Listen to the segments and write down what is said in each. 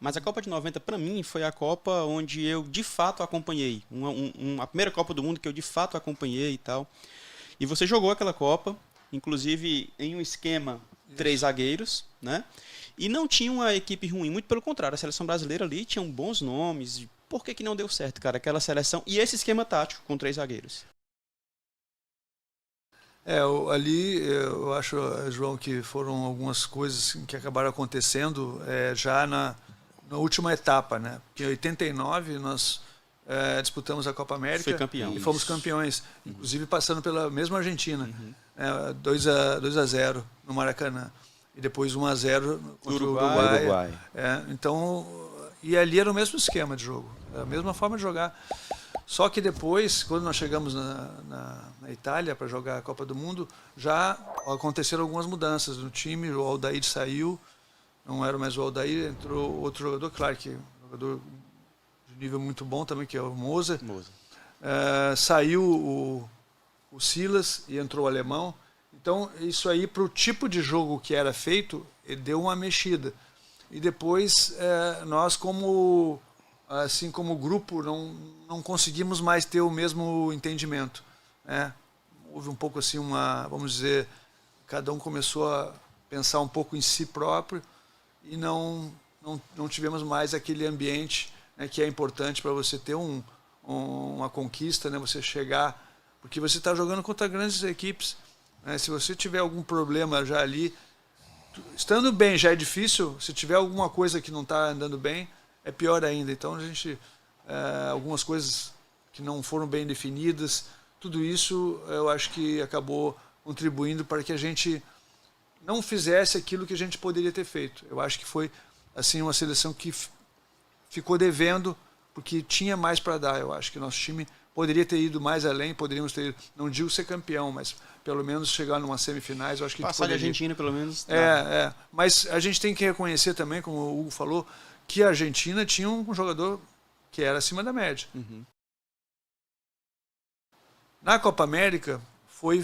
Mas a Copa de 90, para mim, foi a Copa onde eu, de fato, acompanhei. A primeira Copa do Mundo que eu, de fato, acompanhei e tal. E você jogou aquela Copa, inclusive em um esquema três zagueiros, né? E não tinha uma equipe ruim, muito pelo contrário, a seleção brasileira ali tinha bons nomes. Por que que não deu certo, cara? Aquela seleção e esse esquema tático com três zagueiros. Ali eu acho, João, que foram algumas coisas que acabaram acontecendo já na última etapa, né? Porque em 89 nós disputamos a Copa América Foi campeão. e fomos campeões, inclusive passando pela mesma Argentina, 2-0 no Maracanã e depois 1-0 contra o Uruguai. Então, e ali era o mesmo esquema de jogo, a mesma forma de jogar. Só que depois, quando nós chegamos na Itália para jogar a Copa do Mundo, já aconteceram algumas mudanças no time. O Aldair saiu, não era mais o Aldair, entrou outro jogador, Clark, jogador de nível muito bom também, que é o Moser. Saiu o Silas e entrou o alemão. Então, isso aí, para o tipo de jogo que era feito, deu uma mexida. E depois, nós como grupo, não conseguimos mais ter o mesmo entendimento, né? Houve um pouco assim vamos dizer, cada um começou a pensar um pouco em si próprio e não tivemos mais aquele ambiente, né, que é importante para você ter uma conquista, né? Você chegar, porque você está jogando contra grandes equipes, né? Se você tiver algum problema já ali, estando bem já é difícil, se tiver alguma coisa que não está andando bem, é pior ainda. Então, algumas coisas que não foram bem definidas, tudo isso eu acho que acabou contribuindo para que a gente não fizesse aquilo que a gente poderia ter feito. Eu acho que foi assim uma seleção que ficou devendo, porque tinha mais para dar. Eu acho que nosso time poderia ter ido mais além, poderíamos ter, não digo ser campeão, mas pelo menos chegar numa semifinais. Eu acho que passar de Argentina, pelo menos. Mas a gente tem que reconhecer também, como o Hugo falou, que a Argentina tinha um jogador que era acima da média. Na Copa América foi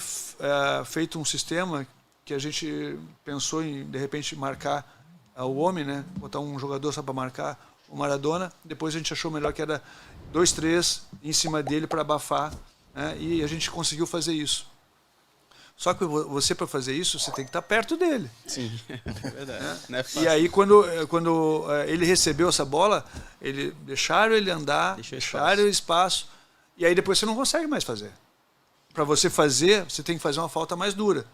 feito um sistema que a gente pensou em, de repente, marcar o homem, né? Botar um jogador só para marcar o Maradona. Depois a gente achou melhor que era 2-3 em cima dele para abafar, né? E a gente conseguiu fazer isso. Só que você, para fazer isso, você tem que estar perto dele. Sim, é verdade. Não é fácil. E aí, quando ele recebeu essa bola, deixaram ele andar, deixaram o espaço, e aí depois você não consegue mais fazer. Para você fazer, você tem que fazer uma falta mais dura,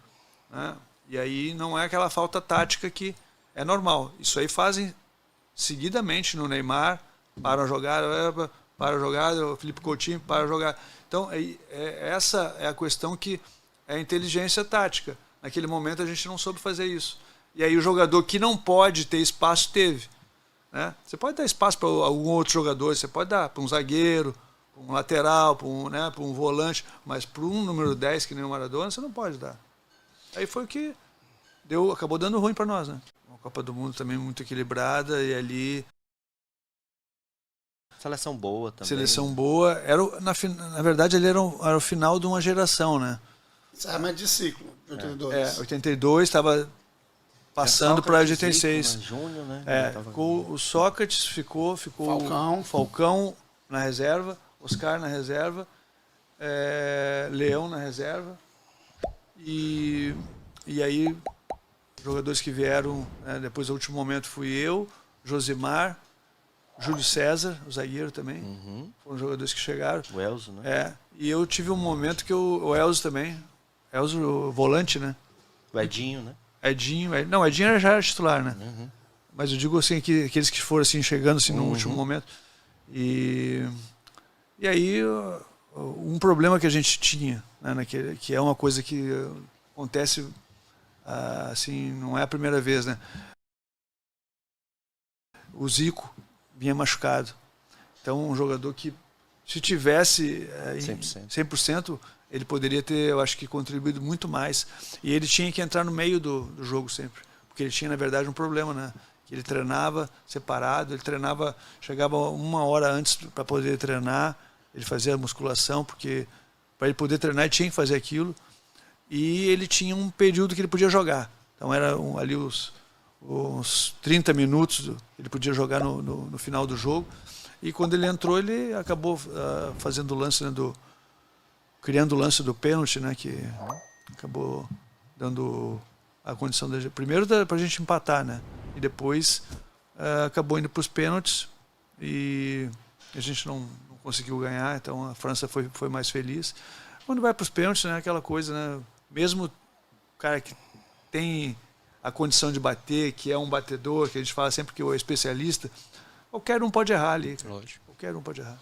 né? E aí não é aquela falta tática que é normal. Isso aí fazem seguidamente no Neymar, para jogar, o Felipe Coutinho, para jogar. Então, essa é a questão que é a inteligência tática. Naquele momento a gente não soube fazer isso. E aí o jogador que não pode ter espaço, teve, né? Você pode dar espaço para algum outro jogador, você pode dar para um zagueiro, para um lateral, para um volante, mas para um número 10, que nem o Maradona, você não pode dar. Aí foi o que acabou dando ruim para nós, né? Uma Copa do Mundo também muito equilibrada, e ali... Seleção boa também. Seleção boa. Na verdade, ele era o final de uma geração, né? Encerramento de ciclo, de 82. 82, estava passando para 86. Júnior, né? O Sócrates ficou Falcão na reserva, Oscar na reserva, Leão na reserva, e aí jogadores que vieram, depois do último momento fui eu, Josimar, Júlio César, o zagueiro também, foram jogadores que chegaram. O Elzo, né? E eu tive um momento que o Elzo também, o volante, né? O Edinho, né? Edinho já era titular, né? Mas eu digo assim, que aqueles que foram assim, chegando assim, no último momento. E aí, um problema que a gente tinha, né, que é uma coisa que acontece, assim, não é a primeira vez, né? O Zico vinha machucado. Então, um jogador que, se tivesse 100%, ele poderia ter, eu acho que, contribuído muito mais. E ele tinha que entrar no meio do jogo sempre. Porque ele tinha, na verdade, um problema, né? Que ele treinava separado, chegava 1 hora antes para poder treinar, ele fazia a musculação, porque para ele poder treinar ele tinha que fazer aquilo. E ele tinha um período que ele podia jogar. Então, ali uns 30 minutos, ele podia jogar no final do jogo. E quando ele entrou, ele acabou fazendo o lance, né, criando o lance do pênalti, né, que acabou dando a condição da gente. Primeiro para a gente empatar, né? E depois acabou indo para os pênaltis e a gente não conseguiu ganhar, então a França foi mais feliz. Quando vai para os pênaltis, né, aquela coisa, né? Mesmo o cara que tem a condição de bater, que é um batedor, que a gente fala sempre que é especialista, qualquer um pode errar ali. Lógico. Qualquer um pode errar.